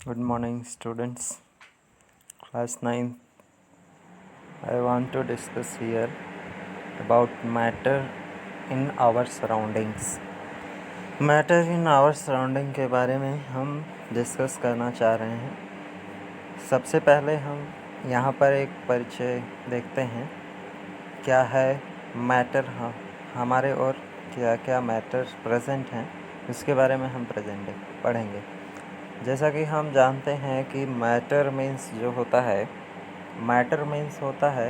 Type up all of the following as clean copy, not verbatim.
Good morning, students. Class 9. I want to discuss here about matter in our surroundings. Matter in our surrounding के बारे में हम discuss करना चाह रहे हैं। सबसे पहले हम यहाँ पर एक परिचय देखते हैं। क्या है मैटर? हमारे और क्या क्या मैटर प्रेजेंट हैं, उसके बारे में हम पढ़ेंगे। जैसा कि हम जानते हैं कि मैटर मीन्स जो होता है, मैटर मीन्स होता है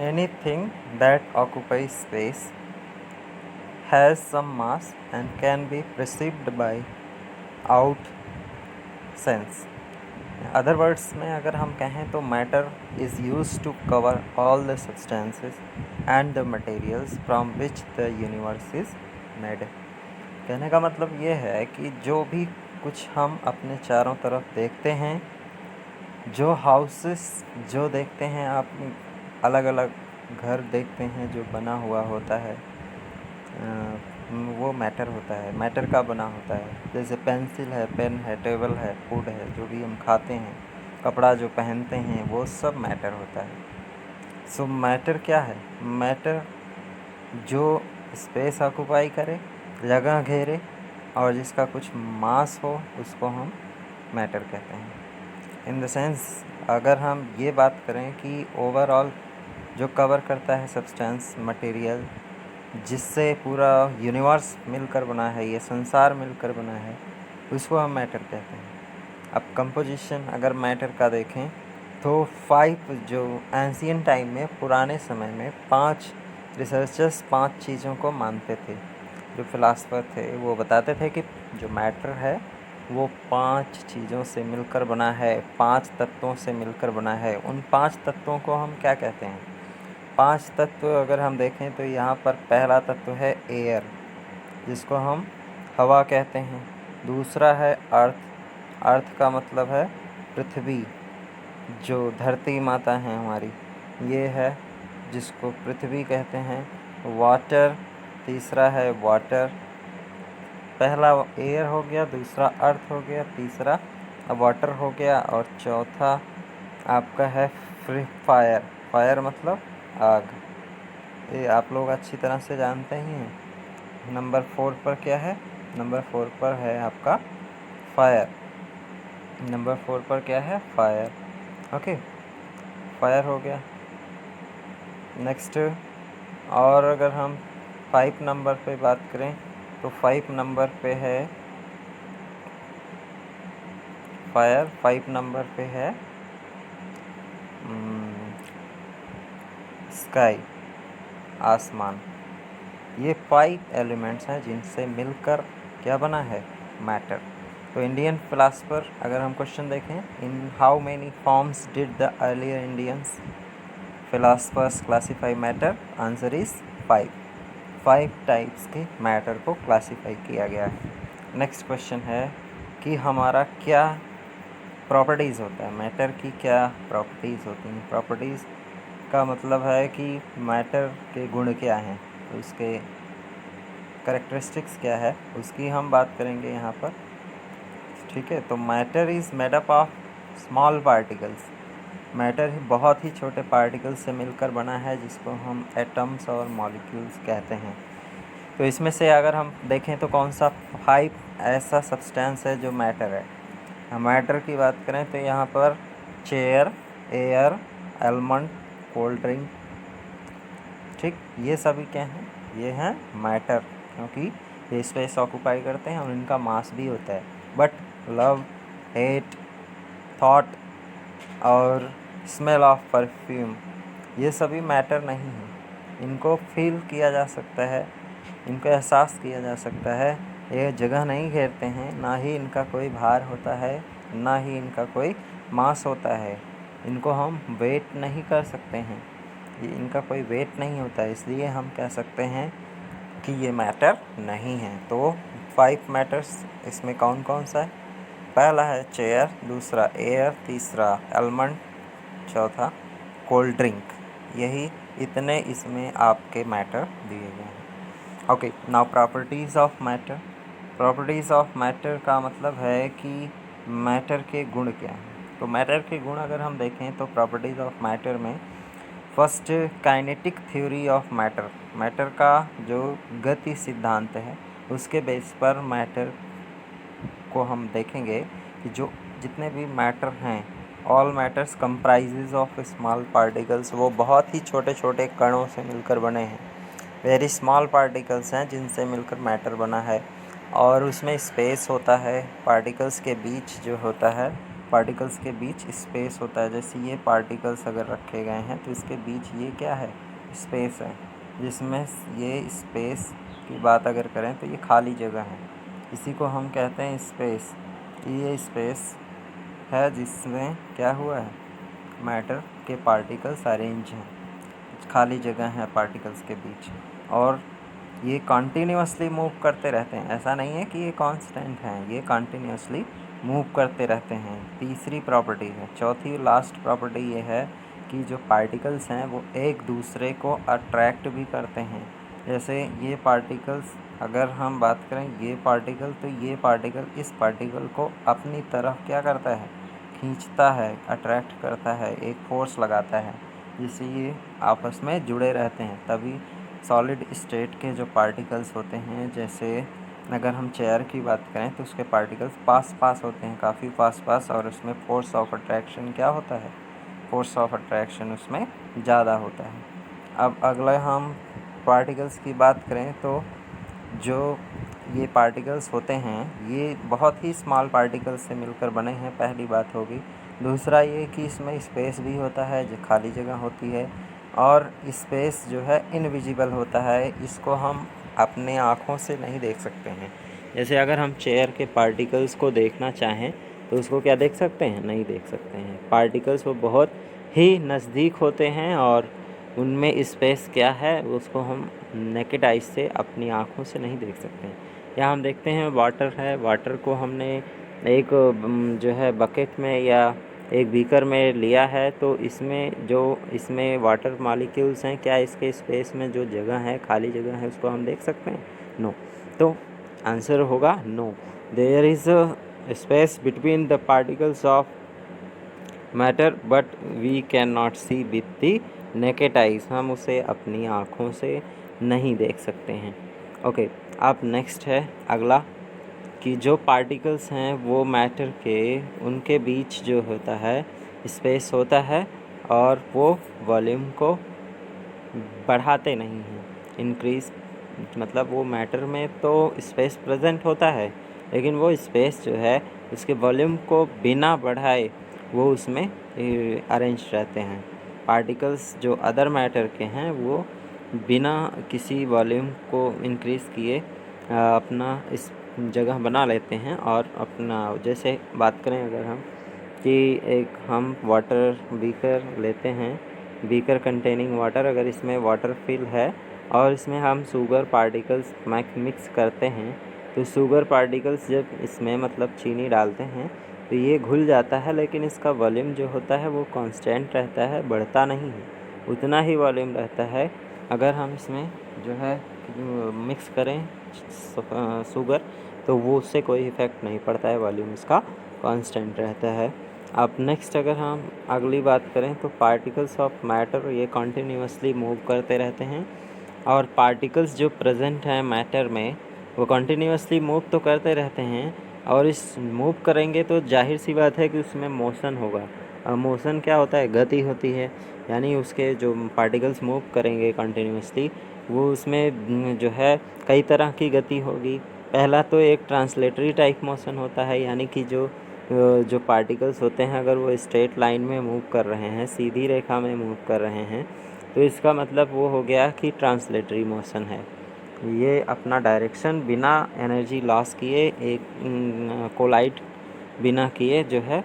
anything that occupy space, has some mass and can be perceived by out sense. Other words में अगर हम कहें तो matter is used to cover all the substances and the materials from which the universe is made. कहने का मतलब ये है कि जो भी कुछ हम अपने चारों तरफ देखते हैं, जो हाउसेस जो देखते हैं, आप अलग अलग घर देखते हैं जो बना हुआ होता है, वो मैटर होता है, मैटर का बना होता है। जैसे पेंसिल है, पेन है, टेबल है, फूड है, जो भी हम खाते हैं, कपड़ा जो पहनते हैं, वो सब मैटर होता है। सो मैटर क्या है? मैटर जो स्पेस ऑक्यूपाई करे, जगह घेरे और जिसका कुछ मास हो, उसको हम मैटर कहते हैं। इन द सेंस अगर हम ये बात करें कि ओवरऑल जो कवर करता है सब्सटेंस, मटेरियल, जिससे पूरा यूनिवर्स मिलकर बना है, ये संसार मिलकर बना है, उसको हम मैटर कहते हैं। अब कंपोजिशन अगर मैटर का देखें तो 5 जो एंशियंट टाइम में, पुराने समय में 5 रिसर्चर्स 5 चीज़ों को मानते थे। जो फिलासफर थे वो बताते थे कि जो मैटर है वो 5 चीज़ों से मिलकर बना है, 5 तत्वों से मिलकर बना है। उन 5 तत्वों को हम क्या कहते हैं? 5 तत्व अगर हम देखें तो यहाँ पर पहला तत्व है एयर, जिसको हम हवा कहते हैं। दूसरा है अर्थ, अर्थ का मतलब है पृथ्वी, जो धरती माता है हमारी, ये है जिसको पृथ्वी कहते हैं। वाटर, तीसरा है वाटर। पहला एयर हो गया, दूसरा अर्थ हो गया, तीसरा वाटर हो गया और चौथा आपका है फायर। फायर मतलब आग। ये आप लोग अच्छी तरह से जानते ही हैं। नंबर 4 पर क्या है? नंबर 4 पर है आपका फायर। नंबर 4 पर क्या है? फायर। ओके, फायर हो गया। नेक्स्ट, और अगर हम 5 नंबर पे बात करें तो 5 नंबर पे है फायर। 5 नंबर पे है स्काई, आसमान। ये 5 एलिमेंट्स हैं जिनसे मिलकर क्या बना है? मैटर। तो इंडियन फिलासफर अगर हम क्वेश्चन देखें, in how many forms did the earlier Indians philosophers classify matter? Answer is 5। 5 types के मैटर को क्लासीफाई किया गया है। नेक्स्ट क्वेश्चन है कि हमारा क्या प्रॉपर्टीज़ होता है, मैटर की क्या प्रॉपर्टीज़ होती हैं। प्रॉपर्टीज़ का मतलब है कि मैटर के गुण क्या हैं, तो उसके कैरेक्टरिस्टिक्स क्या है, उसकी हम बात करेंगे यहाँ पर। ठीक है, तो matter is made up of small particles. Matter बहुत ही छोटे पार्टिकल्स से मिलकर बना है, जिसको हम एटम्स और मॉलिक्यूल्स कहते हैं। तो इसमें से अगर हम देखें तो कौन सा 5 ऐसा सब्सटेंस है जो मैटर है। मैटर की बात करें तो यहाँ पर chair, air, almond, cold drink, ठीक, ये सभी क्या हैं? ये हैं मैटर, क्योंकि ये स्पेस ऑक्यूपाई करते हैं और इनका मास भी होता है। बट लव, हेट, थॉट और स्मेल ऑफ परफ्यूम, ये सभी मैटर नहीं हैं। इनको फील किया जा सकता है, इनको एहसास किया जा सकता है। ये जगह नहीं घेरते हैं, ना ही इनका कोई भार होता है, ना ही इनका कोई मास होता है। इनको हम वेट नहीं कर सकते हैं, ये इनका कोई वेट नहीं होता है, इसलिए हम कह सकते हैं कि ये मैटर नहीं है। तो 5 मैटर्स इसमें कौन कौन सा है? पहला है चेयर, दूसरा एयर, तीसरा एलमंड, चौथा कोल्ड ड्रिंक। यही इतने इसमें आपके मैटर दिए गए हैं। Okay, now properties of matter. Properties of matter का मतलब है कि मैटर के गुण क्या हैं। तो मैटर के गुण अगर हम देखें तो प्रॉपर्टीज़ ऑफ मैटर में first kinetic theory of matter, matter का जो गति सिद्धांत है उसके बेस पर मैटर को हम देखेंगे कि जो जितने भी मैटर हैं, all matters comprises of small particles, वो बहुत ही छोटे छोटे कणों से मिलकर बने हैं। वेरी स्मॉल पार्टिकल्स हैं जिनसे मिलकर मैटर बना है। और उसमें स्पेस होता है, पार्टिकल्स के बीच जो होता है, पार्टिकल्स के बीच स्पेस होता है। जैसे ये पार्टिकल्स अगर रखे गए हैं तो इसके बीच ये क्या है, स्पेस है, जिसमें ये स्पेस की बात अगर करें तो ये खाली जगह है, इसी को हम कहते हैं स्पेस। ये स्पेस है जिसमें क्या हुआ है, मैटर के पार्टिकल्स अरेंज हैं, खाली जगह है पार्टिकल्स के बीच। और ये कॉन्टीन्यूअसली मूव करते रहते हैं, ऐसा नहीं है कि ये कांस्टेंट हैं, ये कॉन्टीन्यूअसली मूव करते रहते हैं। तीसरी प्रॉपर्टी है, चौथी लास्ट प्रॉपर्टी ये है कि जो पार्टिकल्स हैं वो एक दूसरे को अट्रैक्ट भी करते हैं। जैसे ये पार्टिकल्स अगर हम बात करें, ये पार्टिकल, तो ये पार्टिकल इस पार्टिकल को अपनी तरफ क्या करता है, खींचता है, अट्रैक्ट करता है, एक फोर्स लगाता है, जिससे ये आपस में जुड़े रहते हैं। तभी सॉलिड स्टेट के जो पार्टिकल्स होते हैं, जैसे अगर हम चेयर की बात करें तो उसके पार्टिकल्स पास होते हैं, काफ़ी पास, और उसमें फोर्स ऑफ अट्रैक्शन क्या होता है, फोर्स ऑफ अट्रैक्शन उसमें ज़्यादा होता है। अब अगला हम पार्टिकल्स की बात करें तो जो ये पार्टिकल्स होते हैं ये बहुत ही स्मॉल पार्टिकल्स से मिलकर बने हैं, पहली बात होगी। दूसरा ये कि इसमें स्पेस भी होता है, जो खाली जगह होती है, और स्पेस जो है इनविजिबल होता है, इसको हम अपने आँखों से नहीं देख सकते हैं। जैसे अगर हम चेयर के पार्टिकल्स को देखना चाहें तो उसको क्या देख सकते हैं, नहीं देख सकते हैं। पार्टिकल्स वो बहुत ही नज़दीक होते हैं और उनमें स्पेस क्या है उसको हम नेकेड आइज से अपनी आँखों से नहीं देख सकते हैं। यहाँ हम देखते हैं वाटर है, वाटर को हमने एक जो है बकेट में या एक बीकर में लिया है, तो इसमें वाटर मॉलिक्यूल्स हैं, क्या इसके स्पेस में जो जगह है, खाली जगह है, उसको हम देख सकते हैं, नो। तो आंसर होगा no, there is space between the particles of matter but we can not see with the naked eyes, हम उसे अपनी आँखों से नहीं देख सकते हैं। ओके, अब नेक्स्ट है अगला कि जो पार्टिकल्स हैं वो मैटर के, उनके बीच जो होता है स्पेस होता है और वो वॉल्यूम को बढ़ाते नहीं हैं, इंक्रीज़, मतलब वो मैटर में तो स्पेस प्रेजेंट होता है लेकिन वो स्पेस जो है उसके वॉल्यूम को बिना बढ़ाए वो उसमें अरेंज रहते हैं। पार्टिकल्स जो अदर मैटर के हैं वो बिना किसी वॉल्यूम को इंक्रीज़ किए अपना इस जगह बना लेते हैं। और अपना जैसे बात करें अगर हम कि एक हम वाटर बीकर लेते हैं, बीकर कंटेनिंग वाटर, अगर इसमें वाटर फिल है और इसमें हम शुगर पार्टिकल्स मिक्स करते हैं, तो शुगर पार्टिकल्स जब इसमें मतलब चीनी डालते हैं तो ये घुल जाता है, लेकिन इसका वॉल्यूम जो होता है वो कांस्टेंट रहता है, बढ़ता नहीं है, उतना ही वॉल्यूम रहता है। अगर हम इसमें जो है मिक्स करें शुगर तो वो उससे कोई इफ़ेक्ट नहीं पड़ता है, वॉल्यूम इसका कांस्टेंट रहता है। अब नेक्स्ट अगर हम अगली बात करें तो पार्टिकल्स ऑफ मैटर ये कॉन्टीन्यूअसली मूव करते रहते हैं, और पार्टिकल्स जो प्रेजेंट हैं मैटर में वो कॉन्टीन्यूअसली मूव तो करते रहते हैं, और इस मूव करेंगे तो जाहिर सी बात है कि उसमें मोशन होगा। मोशन क्या होता है, गति होती है, यानी उसके जो पार्टिकल्स मूव करेंगे कंटिन्यूसली वो उसमें जो है कई तरह की गति होगी। पहला तो एक ट्रांसलेटरी टाइप मोशन होता है, यानी कि जो पार्टिकल्स होते हैं अगर वो स्ट्रेट लाइन में मूव कर रहे हैं, सीधी रेखा में मूव कर रहे हैं, तो इसका मतलब वो हो गया कि ट्रांसलेटरी मोशन है। ये अपना डायरेक्शन बिना एनर्जी लॉस किए एक कोलाइड बिना किए जो है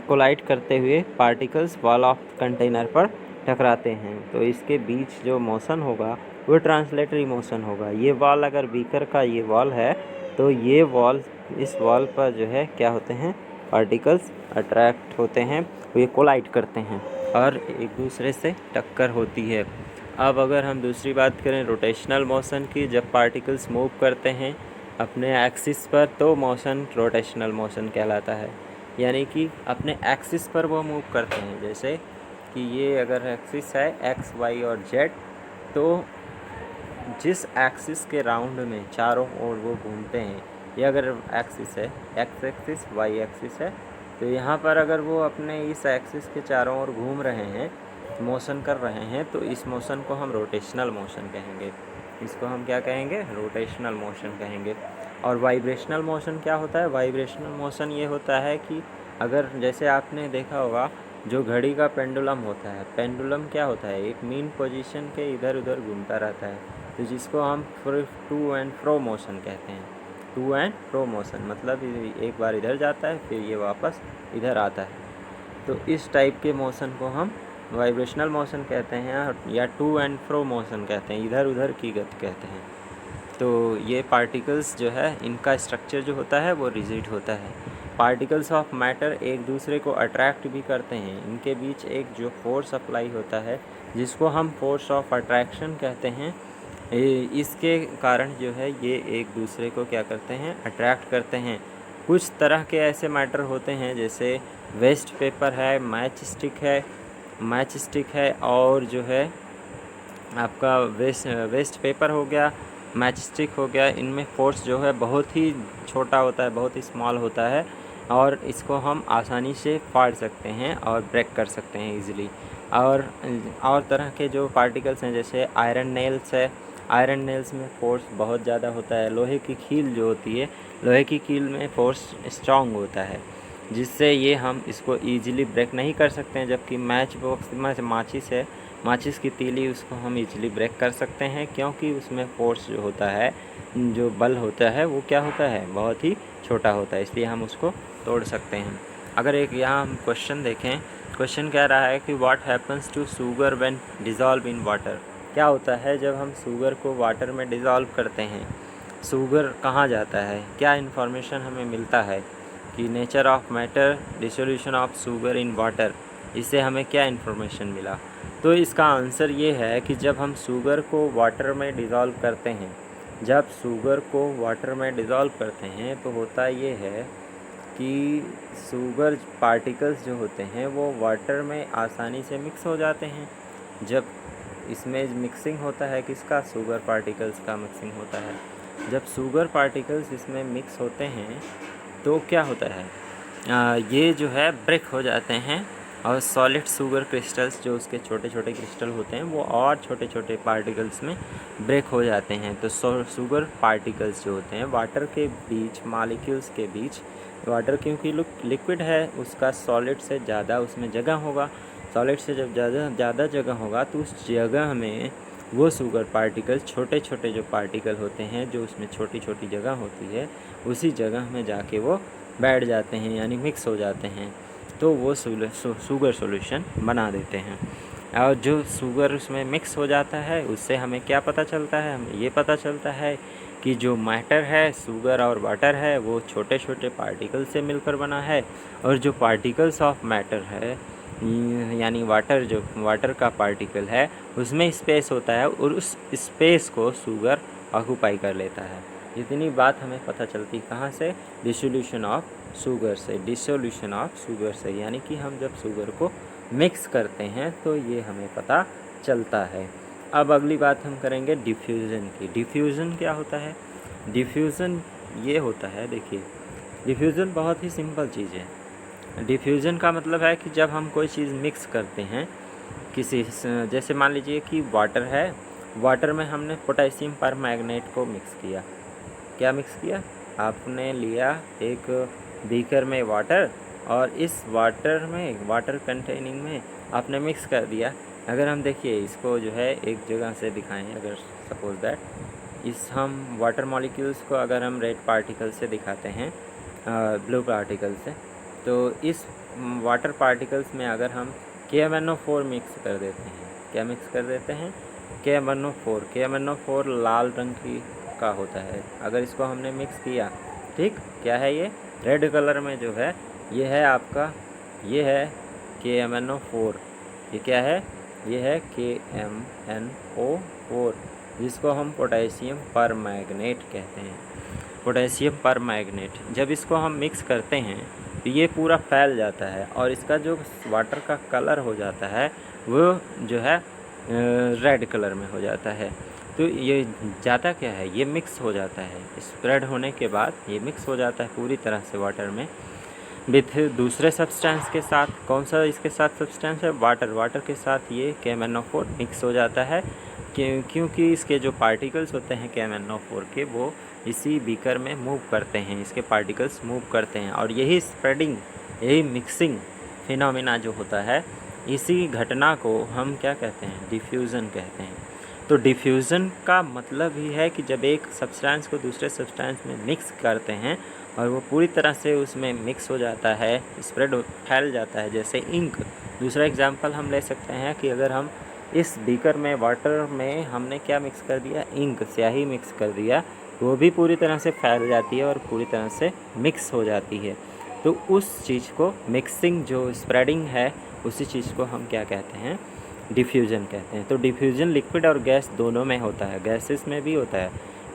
कोलाइड करते हुए पार्टिकल्स वॉल ऑफ कंटेनर पर टकराते हैं, तो इसके बीच जो मोशन होगा वो ट्रांसलेटरी मोशन होगा। ये वॉल अगर बीकर का ये वॉल है तो ये वॉल, इस वॉल पर जो है क्या होते हैं, पार्टिकल्स अट्रैक्ट होते हैं, ये कोलाइड करते हैं और एक दूसरे से टक्कर होती है। अब अगर हम दूसरी बात करें रोटेशनल मोशन की, जब पार्टिकल्स मूव करते हैं अपने एक्सिस पर तो मोशन रोटेशनल मोशन कहलाता है, यानी कि अपने एक्सिस पर वो मूव करते हैं। जैसे कि ये अगर एक्सिस है एक्स वाई और जेड, तो जिस एक्सिस के राउंड में चारों ओर वो घूमते हैं, ये अगर एक्सिस है एक्स एक्सिस वाई एक्सिस है, तो यहाँ पर अगर वो अपने इस एक्सिस के चारों ओर घूम रहे हैं, मोशन कर रहे हैं, तो इस मोशन को हम रोटेशनल मोशन कहेंगे। इसको हम क्या कहेंगे? रोटेशनल मोशन कहेंगे। और वाइब्रेशनल मोशन क्या होता है? वाइब्रेशनल मोशन ये होता है कि अगर जैसे आपने देखा होगा जो घड़ी का पेंडुलम होता है, पेंडुलम क्या होता है? एक मीन पोजीशन के इधर उधर घूमता रहता है, तो जिसको हम टू एंड फ्रो मोशन कहते हैं। टू एंड फ्रो मोशन मतलब एक बार इधर जाता है फिर ये वापस इधर आता है, तो इस टाइप के मोशन को हम वाइब्रेशनल मोशन कहते हैं, या टू एंड फ्रो मोशन कहते हैं, इधर उधर की गति कहते हैं। तो ये पार्टिकल्स जो है, इनका स्ट्रक्चर जो होता है वो रिजिड होता है। पार्टिकल्स ऑफ मैटर एक दूसरे को अट्रैक्ट भी करते हैं, इनके बीच एक जो फोर्स अप्लाई होता है जिसको हम फोर्स ऑफ अट्रैक्शन कहते हैं, इसके कारण जो है ये एक दूसरे को क्या करते हैं? अट्रैक्ट करते हैं। कुछ तरह के ऐसे मैटर होते हैं जैसे वेस्ट पेपर है, मैच स्टिक है और जो है आपका वेस्ट पेपर हो गया, मैच स्टिक हो गया। इनमें फोर्स जो है बहुत ही छोटा होता है, बहुत ही स्मॉल होता है, और इसको हम आसानी से फाड़ सकते हैं और ब्रेक कर सकते हैं इजीली। और तरह के जो पार्टिकल्स हैं जैसे आयरन नेल्स है, आयरन नेल्स में फोर्स बहुत ज़्यादा होता है। लोहे की कील जो होती है, लोहे की कील में फोर्स स्ट्रॉन्ग होता है, जिससे ये हम इसको ईजिली ब्रेक नहीं कर सकते हैं। जबकि मैच बॉक्स में माचिस है, माचिस की तीली, उसको हम इजीली ब्रेक कर सकते हैं, क्योंकि उसमें फोर्स जो होता है, जो बल होता है, वो क्या होता है? बहुत ही छोटा होता है, इसलिए हम उसको तोड़ सकते हैं। अगर एक यहाँ हम क्वेश्चन देखें, क्वेश्चन कह रहा है कि what happens to sugar when dissolve in water. क्या होता है जब हम शुगर को वाटर में डिज़ोल्व करते हैं? शुगर कहाँ जाता है? क्या इन्फॉर्मेशन हमें मिलता है कि nature of matter, dissolution of sugar in water, इससे हमें क्या इन्फॉर्मेशन मिला? तो इसका आंसर ये है कि जब हम शुगर को वाटर में डिज़ोल्व करते हैं, जब शुगर को वाटर में डिज़ोल्व करते हैं, तो होता ये है कि शुगर पार्टिकल्स जो होते हैं वो वाटर में आसानी से मिक्स हो जाते हैं। जब इसमें मिक्सिंग होता है किसका? शुगर पार्टिकल्स का मिक्सिंग होता है। जब शुगर पार्टिकल्स इसमें मिक्स होते हैं तो क्या होता है? ये जो है ब्रेक हो जाते हैं, और सॉलिड शुगर क्रिस्टल्स जो उसके छोटे छोटे क्रिस्टल होते हैं वो और छोटे छोटे पार्टिकल्स में ब्रेक हो जाते हैं। तो शुगर पार्टिकल्स जो होते हैं वाटर के बीच, मॉलिक्यूल्स के बीच, वाटर क्योंकि लिक्विड है, उसका सॉलिड से ज़्यादा उसमें जगह होगा, सॉलिड से जब ज़्यादा जगह होगा तो उस जगह में वो शुगर पार्टिकल, छोटे छोटे जो पार्टिकल होते हैं, जो उसमें छोटी छोटी जगह होती है, उसी जगह में जाके वो बैठ जाते हैं, यानी मिक्स हो जाते हैं, तो वो शुगर सॉल्यूशन बना देते हैं। और जो शुगर उसमें मिक्स हो जाता है, उससे हमें क्या पता चलता है? हमें ये पता चलता है कि जो मैटर है, शुगर और वाटर है, वो छोटे छोटे पार्टिकल से मिलकर बना है, और जो पार्टिकल्स ऑफ मैटर है, यानी वाटर का पार्टिकल है, उसमें स्पेस होता है, और उस स्पेस को शुगर ऑक्यूपाई कर लेता है। इतनी बात हमें पता चलती कहाँ से? डिसोल्यूशन ऑफ शुगर से, डिसोल्यूशन ऑफ शुगर से, यानी कि हम जब शुगर को मिक्स करते हैं तो ये हमें पता चलता है। अब अगली बात हम करेंगे डिफ्यूज़न की। डिफ्यूज़न क्या होता है? डिफ्यूज़न ये होता है, देखिए, डिफ्यूज़न बहुत ही सिंपल चीज़ है। डिफ्यूज़न का मतलब है कि जब हम कोई चीज़ मिक्स करते हैं जैसे मान लीजिए कि वाटर है, वाटर में हमने पोटेशियम परमैंगनेट को मिक्स किया। क्या मिक्स किया? आपने लिया एक बीकर में वाटर, और इस वाटर कंटेनिंग में आपने मिक्स कर दिया। अगर हम देखिए इसको जो है एक जगह से दिखाएं, अगर सपोज दैट हम वाटर मॉलिक्यूल्स को अगर हम रेड पार्टिकल से दिखाते हैं, ब्लू पार्टिकल से, तो इस वाटर पार्टिकल्स में अगर हम KMnO4 मिक्स कर देते हैं, क्या मिक्स कर देते हैं? KMnO4 लाल रंग की का होता है। अगर इसको हमने मिक्स किया, ठीक, क्या है ये? रेड कलर में जो है ये है आपका, ये है KMnO4। ये क्या है? ये है KMnO4, जिसको हम पोटेशियम परमैंगनेट कहते हैं। Potassium permanganate. जब इसको हम मिक्स करते हैं तो ये पूरा फैल जाता है और इसका जो वाटर का कलर हो जाता है वो जो है रेड कलर में हो जाता है। तो ये जाता क्या है, ये मिक्स हो जाता है, स्प्रेड होने के बाद ये मिक्स हो जाता है पूरी तरह से वाटर में विथ दूसरे सब्सटेंस के साथ। कौन सा इसके साथ सब्सटेंस है, वाटर। वाटर के साथ ये KMnO4 मिक्स हो जाता है क्योंकि इसके जो पार्टिकल्स होते हैं KMnO4 के, वो इसी बीकर में मूव करते हैं, इसके पार्टिकल्स मूव करते हैं और यही स्प्रेडिंग, यही मिक्सिंग फिनोमिना जो होता है, इसी घटना को हम क्या कहते हैं, डिफ्यूज़न कहते हैं। तो डिफ्यूज़न का मतलब ही है कि जब एक सब्सटेंस को दूसरे सब्सटेंस में मिक्स करते हैं और वो पूरी तरह से उसमें मिक्स हो जाता है, स्प्रेड फैल जाता है, जैसे इंक। दूसरा एग्जांपल हम ले सकते हैं कि अगर हम इस बीकर में, वाटर में हमने क्या मिक्स कर दिया, इंक, स्याही मिक्स कर दिया, वो भी पूरी तरह से फैल जाती है और पूरी तरह से मिक्स हो जाती है। तो उस चीज़ को मिक्सिंग, जो स्प्रेडिंग है, उसी चीज़ को हम क्या कहते हैं, डिफ्यूज़न कहते हैं। तो डिफ्यूज़न लिक्विड और गैस दोनों में होता है, गैसेस में भी होता है।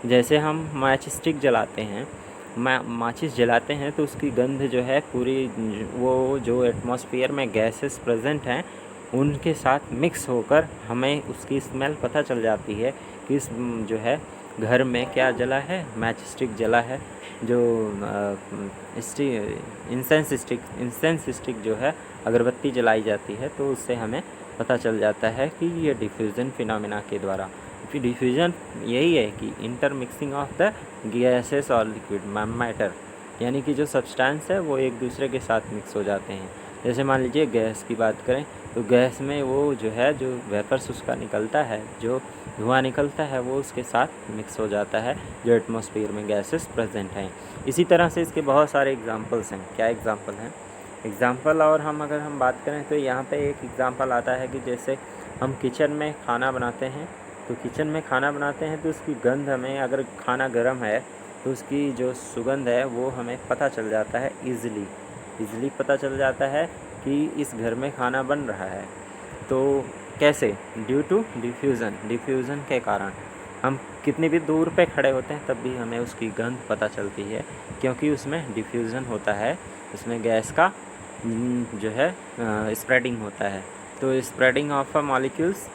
जैसे हम मैच स्टिक जलाते हैं, माचिस जलाते हैं तो उसकी गंध जो है पूरी, वो जो एटमॉस्फेयर में गैसेस प्रेजेंट हैं उनके साथ मिक्स होकर हमें उसकी स्मेल पता चल जाती है कि इस जो है घर में क्या जला है, मैच स्टिक जला है। जो इंसेंस स्टिक जो है, अगरबत्ती जलाई जाती है, तो उससे हमें पता चल जाता है कि ये डिफ्यूज़न फिनोमिना के द्वारा। फिर डिफ्यूज़न यही है कि इंटरमिक्सिंग ऑफ द गैसेस और लिक्विड मैटर, यानी कि जो सब्सटेंस है वो एक दूसरे के साथ मिक्स हो जाते हैं। जैसे मान लीजिए गैस की बात करें तो गैस में वो जो है, जो वेपर्स उसका निकलता है, जो धुआं निकलता है, वो उसके साथ मिक्स हो जाता है जो एटमॉस्फेयर में गैसेस प्रेजेंट हैं। इसी तरह से इसके बहुत सारे एग्जांपल्स हैं। क्या एग्जांपल हैं, एग्जांपल और हम अगर हम बात करें तो यहाँ पे एक एग्जांपल आता है कि जैसे हम किचन में खाना बनाते हैं, तो किचन में खाना बनाते हैं तो उसकी गंध हमें, अगर खाना गर्म है तो उसकी जो सुगंध है वो हमें पता चल जाता है, ईज़िली पता चल जाता है कि इस घर में खाना बन रहा है। तो कैसे, ड्यू टू डिफ्यूज़न के कारण। हम कितनी भी दूर पे खड़े होते हैं तब भी हमें उसकी गंध पता चलती है, क्योंकि उसमें डिफ्यूज़न होता है, उसमें गैस का जो है स्प्रेडिंग होता है। तो spreading of molecules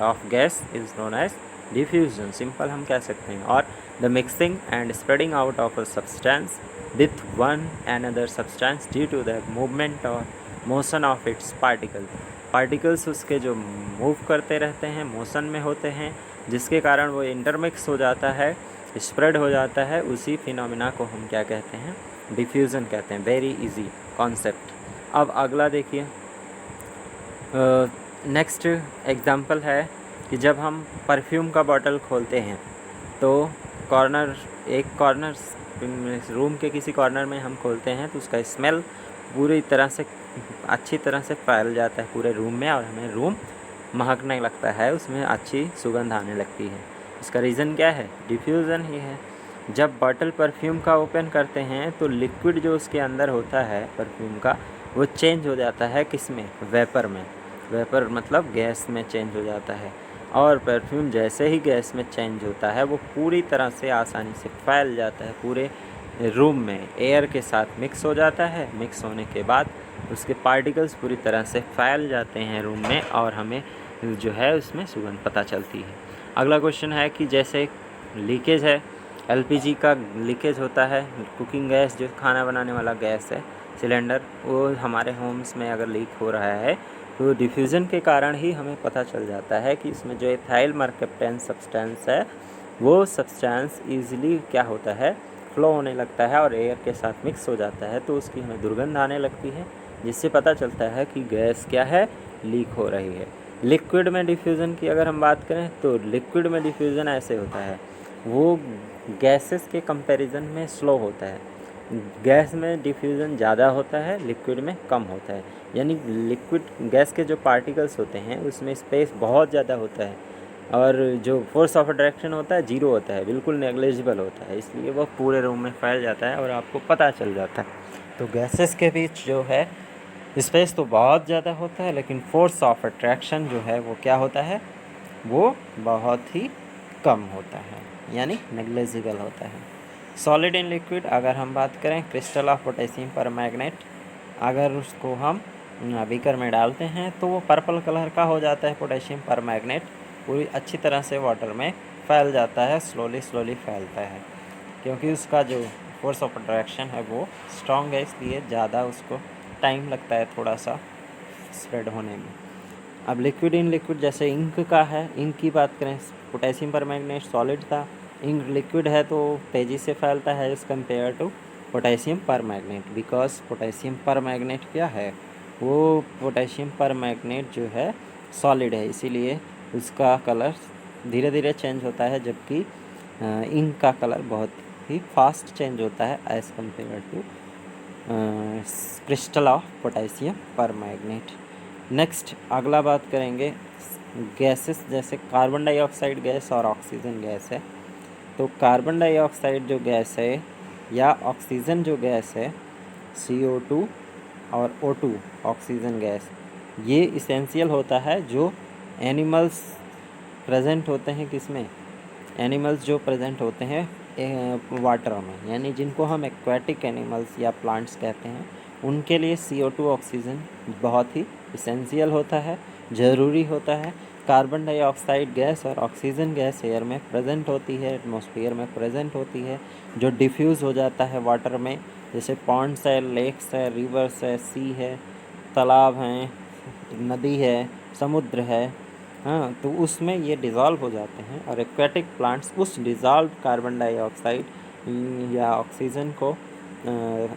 of gas is known as diffusion, simple हम कह सकते हैं। और the mixing and spreading out of a substance with one another substance due to the movement or motion of its particles उसके जो move करते रहते हैं, मोशन में होते हैं, जिसके कारण वो इंटरमिक्स हो जाता है, स्प्रेड हो जाता है। उसी फिनोमिना को हम क्या कहते हैं, डिफ्यूज़न कहते हैं। Very easy concept. अब अगला देखिए, नेक्स्ट एग्जांपल है कि जब हम परफ्यूम का बॉटल खोलते हैं तो एक कॉर्नर रूम के किसी कॉर्नर में हम खोलते हैं तो उसका स्मेल पूरी तरह से, अच्छी तरह से फैल जाता है पूरे रूम में और हमें रूम महकने लगता है, उसमें अच्छी सुगंध आने लगती है। इसका रीज़न क्या है, डिफ्यूज़न ही है। जब बॉटल परफ्यूम का ओपन करते हैं तो लिक्विड जो उसके अंदर होता है परफ्यूम का, वो चेंज हो जाता है किस में, वेपर में। वेपर मतलब गैस में चेंज हो जाता है। और परफ्यूम जैसे ही गैस में चेंज होता है वो पूरी तरह से आसानी से फैल जाता है पूरे रूम में, एयर के साथ मिक्स हो जाता है। मिक्स होने के बाद उसके पार्टिकल्स पूरी तरह से फैल जाते हैं रूम में और हमें जो है उसमें सुगंध पता चलती है। अगला क्वेश्चन है कि जैसे लीकेज है, LPG का लीकेज होता है, कुकिंग गैस जो खाना बनाने वाला गैस है, सिलेंडर, वो हमारे होम्स में अगर लीक हो रहा है तो डिफ्यूज़न के कारण ही हमें पता चल जाता है कि इसमें जो एथाइल मर्केप्टेन सब्सटेंस है वो सब्सटेंस ईज़िली क्या होता है, फ्लो होने लगता है और एयर के साथ मिक्स हो जाता है, तो उसकी हमें दुर्गंध आने लगती है, जिससे पता चलता है कि गैस क्या है, लीक हो रही है। लिक्विड में डिफ्यूज़न की अगर हम बात करें तो लिक्विड में डिफ्यूज़न ऐसे होता है, वो गैसेस के कंपैरिजन में स्लो होता है। गैस में डिफ्यूज़न ज़्यादा होता है, लिक्विड में कम होता है। यानी लिक्विड गैस के जो पार्टिकल्स होते हैं उसमें स्पेस बहुत ज़्यादा होता है और जो फोर्स ऑफ अट्रैक्शन होता है जीरो होता है, बिल्कुल नेग्लिजिबल होता है, इसलिए वह पूरे रूम में फैल जाता है और आपको पता चल जाता है। तो गैसेस के बीच जो है स्पेस तो बहुत ज़्यादा होता है, लेकिन फोर्स ऑफ अट्रैक्शन जो है वो क्या होता है, वो बहुत ही कम होता है, यानी नेग्लिजिबल होता है। सॉलिड इन लिक्विड अगर हम बात करें क्रिस्टल ऑफ पोटेशियम परमैग्नेट, अगर उसको हम बीकर में डालते हैं तो वो पर्पल कलर का हो जाता है। पोटेशियम परमैग्नेट पूरी अच्छी तरह से वाटर में फैल जाता है, स्लोली फैलता है, क्योंकि उसका जो फोर्स ऑफ अट्रैक्शन है वो स्ट्रॉन्ग है, इसलिए ज़्यादा उसको टाइम लगता है थोड़ा सा स्प्रेड होने में। अब लिक्विड इन लिक्विड जैसे इंक का है, इंक की बात करें, पोटेशियम परमैंगनेट सॉलिड था, इंक लिक्विड है तो तेज़ी से फैलता है as compare to potassium permanganate, because potassium permanganate क्या है, वो पोटेशियम परमैंगनेट जो है सॉलिड है, इसीलिए उसका कलर धीरे धीरे चेंज होता है, जबकि इंक का कलर बहुत ही फास्ट चेंज होता है as compare to crystal of potassium permanganate. Next अगला बात करेंगे गैसेस, जैसे कार्बन डाइऑक्साइड गैस और ऑक्सीजन गैस है। तो कार्बन डाइऑक्साइड जो गैस है या ऑक्सीजन जो गैस है, CO2 और O2 ऑक्सीजन गैस, ये इसेंशियल होता है जो एनिमल्स प्रेजेंट होते हैं, किसमें, एनिमल्स जो प्रेजेंट होते हैं वाटर में, यानी जिनको हम एक्वाटिक एनिमल्स या प्लांट्स कहते हैं, उनके लिए CO2 ऑक्सीजन बहुत ही इसेंशियल होता है, ज़रूरी होता है। कार्बन डाइऑक्साइड गैस और ऑक्सीजन गैस एयर में प्रेजेंट होती है, एटमॉस्फेयर में प्रेजेंट होती है, जो डिफ्यूज़ हो जाता है वाटर में, जैसे पॉन्ड्स है, लेक्स है, रिवर्स है, सी है, तालाब हैं, नदी है, समुद्र है, हाँ, तो उसमें ये डिज़ोल्व हो जाते हैं। और एक्वेटिक प्लांट्स उस डिज़ोल्व कार्बन डाइऑक्साइड या ऑक्सीजन को,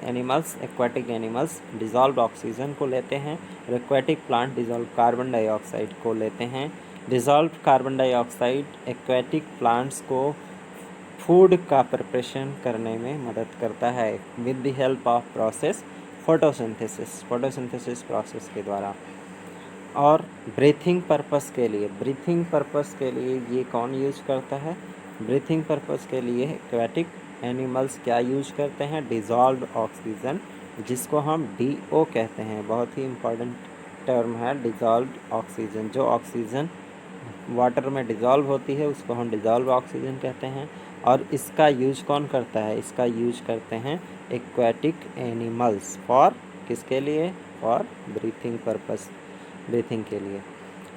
animals, aquatic animals dissolve oxygen को लेते हैं, और aquatic plant dissolve carbon dioxide को लेते हैं। Dissolve carbon dioxide aquatic plants को फूड का प्रिपरेशन करने में मदद करता है with the help of process photosynthesis process के द्वारा। और ब्रीथिंग पर्पस के लिए ये कौन यूज करता है, ब्रीथिंग पर्पस के लिए एक्वेटिक एनिमल्स क्या यूज करते हैं, डिज़ोल्व्ड ऑक्सीजन, जिसको हम DO कहते हैं, बहुत ही इम्पोर्टेंट टर्म है डिज़ोल्व्ड ऑक्सीजन। जो ऑक्सीजन वाटर में डिज़ोल्व होती है उसको हम डिज़ोल्व ऑक्सीजन कहते हैं। और इसका यूज कौन करता है, इसका यूज करते हैं एक्वेटिक एनिमल्स, फॉर किसके लिए, फॉर ब्रीथिंग पर्पस, ब्रीथिंग के लिए।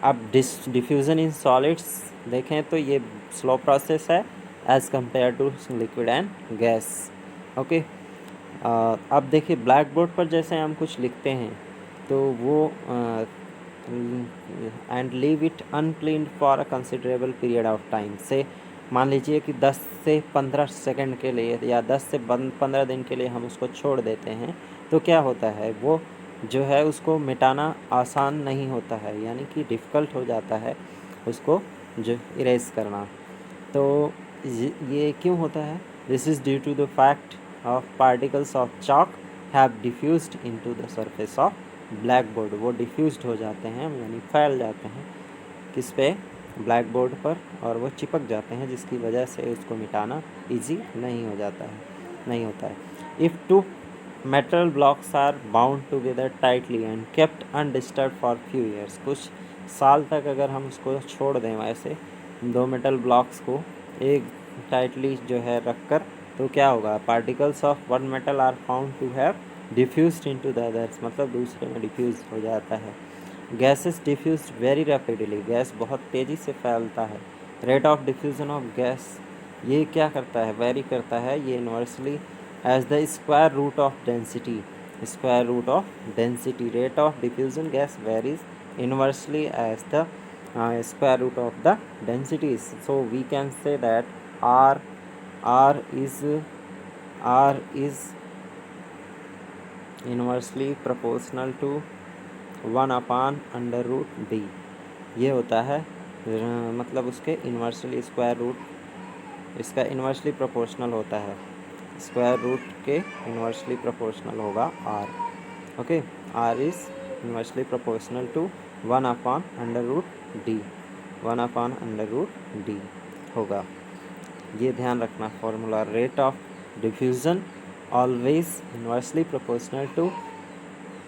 अब डिफ्यूज़न इन सॉलिड्स देखें तो ये स्लो प्रोसेस है as compare to liquid and gas. Okay, अब देखिए ब्लैक बोर्ड पर जैसे हम कुछ लिखते हैं तो वो and leave it uncleaned for a considerable period of time, say मान लीजिए कि 10 से 15 सेकंड के लिए या 10 से 15 दिन के लिए हम उसको छोड़ देते हैं, तो क्या होता है, वो जो है उसको मिटाना आसान नहीं होता है, यानी कि डिफ़िकल्ट हो जाता है उसको जो इरेज करना। तो ये क्यों होता है, this is due to the fact of particles of chalk have diffused into the surface of blackboard, वो डिफ्यूज्ड हो जाते हैं, यानी फैल जाते हैं किस पे, ब्लैक बोर्ड पर, और वो चिपक जाते हैं, जिसकी वजह से उसको मिटाना इजी नहीं हो जाता है, नहीं होता है। If two metal blocks are bound together tightly and kept undisturbed for few years, कुछ साल तक अगर हम उसको छोड़ दें वैसे दो मेटल ब्लॉक्स को एक टाइटली जो है रख कर, तो क्या होगा, particles of one metal are found to have diffused into the others, मतलब दूसरे में डिफ्यूज हो जाता है। Gases diffused very rapidly, gas बहुत तेज़ी से फैलता है। Rate of diffusion of gas ये क्या करता है, वेरी करता है, ये inversely as the square root of density, rate of diffusion gas varies inversely as the square root of the densities. So we can say that r is inversely proportional to 1 upon under root d, ये होता है मतलब उसके inversely square root इसका inversely proportional होता है, square root के inversely proportional होगा r। ओके, r is inversely proportional to 1 upon under root D, 1 upon under root D होगा, ये ध्यान रखना formula. Rate of diffusion always inversely proportional to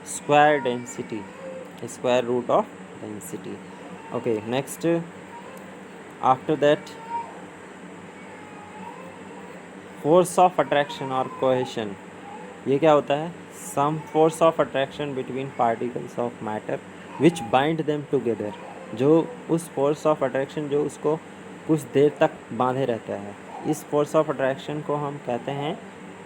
square density, square root of density. Okay, next after that force of attraction और cohesion, ये क्या होता है? Some force of attraction between particles of matter which bind them together, जो उस force of attraction जो उसको कुछ देर तक बांधे रहता है, इस फोर्स ऑफ अट्रैक्शन को हम कहते हैं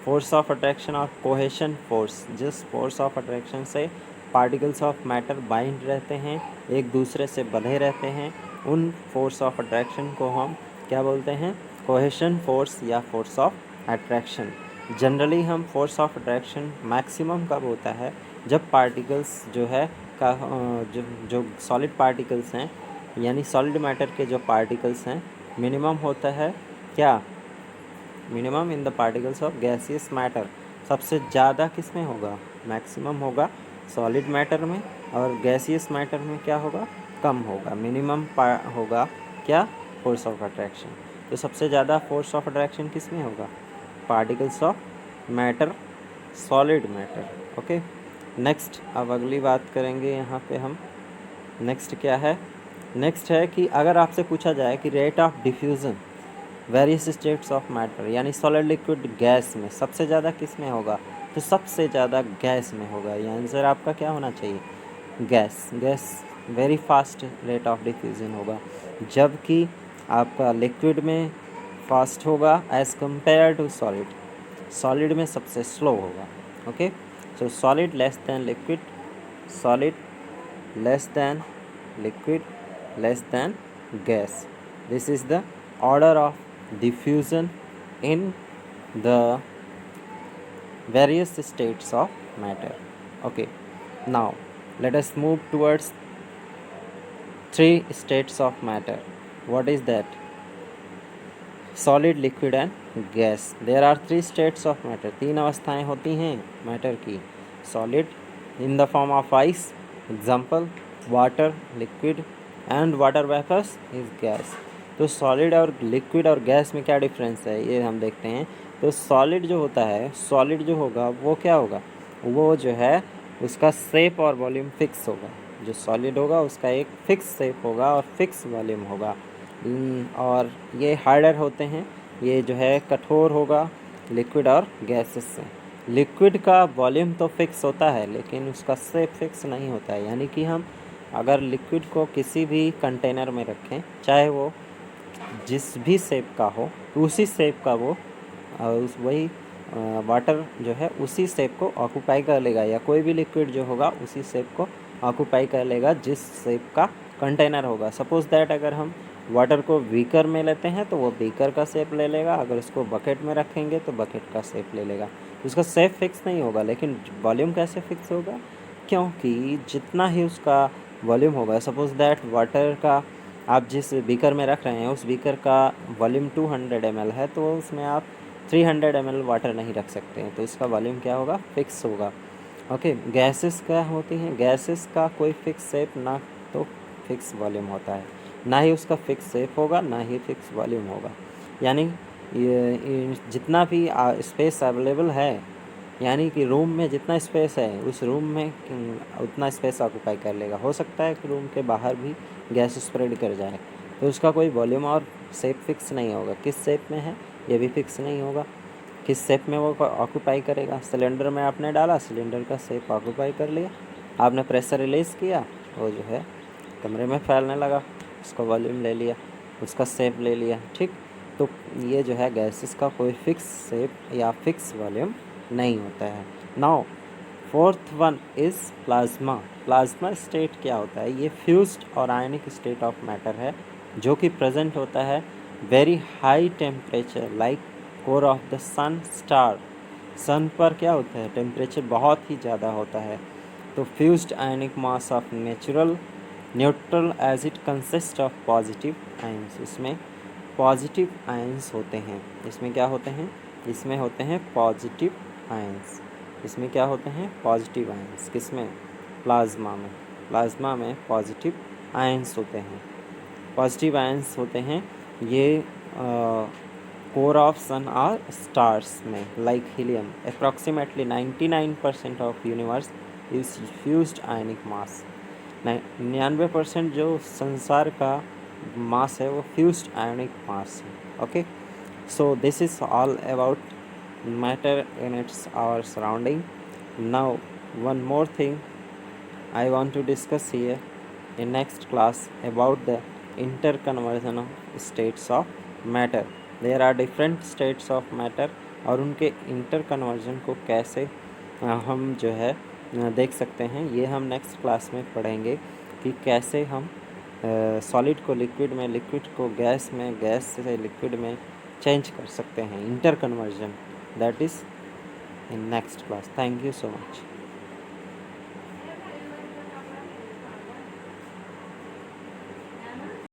फोर्स ऑफ अट्रैक्शन और कोहेशन फोर्स। जिस फोर्स ऑफ अट्रैक्शन से पार्टिकल्स ऑफ मैटर बाइंड रहते हैं, एक दूसरे से बंधे रहते हैं, उन फोर्स ऑफ अट्रैक्शन को हम क्या बोलते हैं? कोहेशन फोर्स या फोर्स ऑफ अट्रैक्शन। जनरली हम फोर्स ऑफ अट्रैक्शन मैक्सिमम कब होता है? जब पार्टिकल्स जो है का जो सॉलिड पार्टिकल्स हैं, यानी सॉलिड मैटर के जो पार्टिकल्स हैं, मिनिमम होता है क्या? Minimum in the particles of gaseous matter. सबसे ज़्यादा किस में होगा? मैक्सिमम होगा सॉलिड मैटर में, और गैसियस मैटर में क्या होगा? कम होगा। मिनिमम होगा क्या? Force of attraction. तो सबसे ज़्यादा फोर्स ऑफ अट्रैक्शन किस में होगा? Particles of matter, solid matter. Okay, next अब अगली बात करेंगे यहाँ पे हम। नेक्स्ट क्या है? नेक्स्ट है कि अगर आपसे पूछा जाए कि rate of diffusion various states of matter, यानी सॉलिड लिक्विड गैस में सबसे ज़्यादा किस में होगा? तो सबसे ज़्यादा गैस में होगा। ये आंसर आपका क्या होना चाहिए? Gas. Gas very fast rate of diffusion होगा, जबकि आपका लिक्विड में फास्ट होगा as compare to solid. Solid में सबसे स्लो होगा। Okay, so solid less than liquid, solid less than liquid, less than gas. This is the order of diffusion in the various states of matter. Okay, now let us move towards three states of matter. What is that? Solid, liquid and gas. There are three states of matter. तीन अवस्थाएं होती हैं matter की। Solid in the form of ice, example water, liquid and water vapours is gas. तो solid और liquid और gas में क्या डिफरेंस है, ये हम देखते हैं। तो सॉलिड जो होता है, सॉलिड जो होगा वो क्या होगा? वो जो है उसका शेप और वॉल्यूम फिक्स होगा। जो सॉलिड होगा उसका एक फिक्स शेप होगा और फिक्स वॉल्यूम होगा। और ये हार्डर होते हैं, ये जो है कठोर होगा लिक्विड और गैसेस से। लिक्विड का वॉल्यूम तो फिक्स होता है लेकिन उसका शेप फिक्स नहीं होता है, यानी कि हम अगर लिक्विड को किसी भी कंटेनर में रखें, चाहे वो जिस भी शेप का हो, तो उसी शेप का वो वही वाटर जो है उसी शेप को ऑक्यूपाई कर लेगा, या कोई भी लिक्विड जो होगा उसी शेप को ऑक्यूपाई कर लेगा जिस शेप का कंटेनर होगा। सपोज़ दैट अगर हम वाटर को बीकर में लेते हैं तो वो बीकर का शेप ले लेगा, अगर उसको बकेट में रखेंगे तो बकेट का शेप ले लेगा। उसका शेप फिक्स नहीं होगा, लेकिन वॉल्यूम कैसे फिक्स होगा? क्योंकि जितना ही उसका वॉल्यूम होगा, सपोज़ दैट वाटर का आप जिस बीकर में रख रहे हैं उस बीकर का वॉल्यूम 200 ml है, तो उसमें आप 300 ml वाटर नहीं रख सकते हैं, तो इसका वॉल्यूम क्या होगा? फिक्स होगा। ओके, गैसेस क्या होती हैं? गैसेस का कोई फिक्स शेप ना तो फिक्स वॉल्यूम होता है, ना ही उसका फिक्स शेप होगा ना ही फिक्स वॉल्यूम होगा। यानी ये जितना भी स्पेस अवेलेबल है, यानी कि रूम में जितना स्पेस है उस रूम में उतना स्पेस ऑक्यूपाई कर लेगा। हो सकता है कि रूम के बाहर भी गैस स्प्रेड कर जाए, तो उसका कोई वॉल्यूम और शेप फिक्स नहीं होगा। किस शेप में है ये भी फिक्स नहीं होगा, किस शेप में वो ऑक्यूपाई करेगा। सिलेंडर में आपने डाला, सिलेंडर का शेप ऑक्यूपाई कर लिया, आपने प्रेशर रिलीज़ किया, वो जो है कमरे में फैलने लगा, उसका वॉल्यूम ले लिया, उसका शेप ले लिया। ठीक, तो ये जो है गैसेस का कोई फिक्स शेप या फिक्स वॉल्यूम नहीं होता है। Now fourth one is plasma. Plasma state क्या होता है? ये फ्यूज्ड और आयनिक स्टेट ऑफ मैटर है जो कि प्रेजेंट होता है very high temperature like core of the sun star. Sun पर क्या होता है? टेम्परेचर बहुत ही ज़्यादा होता है। तो fused ionic mass of natural neutral as it consist of positive ions. इसमें पॉजिटिव आयंस होते हैं। इसमें क्या होते हैं? इसमें होते हैं पॉजिटिव आयंस। इसमें क्या होते हैं? Positive ions. किसमें? प्लाज्मा में। प्लाज्मा में पॉजिटिव आयंस होते हैं। पॉजिटिव आयंस होते हैं ये कोर ऑफ सन और स्टार्स में, like helium. Approximately 99% of universe is fused ionic mass. 99% जो संसार का मास है वो फ्यूज्ड आयनिक मास है। Okay, So this is all about matter in its our surrounding. Now one more thing I want to discuss here in next class about the interconversion of states of matter. There are different states of matter और उनके interconversion को कैसे हम जो है देख सकते हैं, ये हम नेक्स्ट क्लास में पढ़ेंगे कि कैसे हम सॉलिड को लिक्विड में, लिक्विड को गैस में, गैस से लिक्विड में चेंज कर सकते हैं, interconversion, that is in next class. Thank you so much.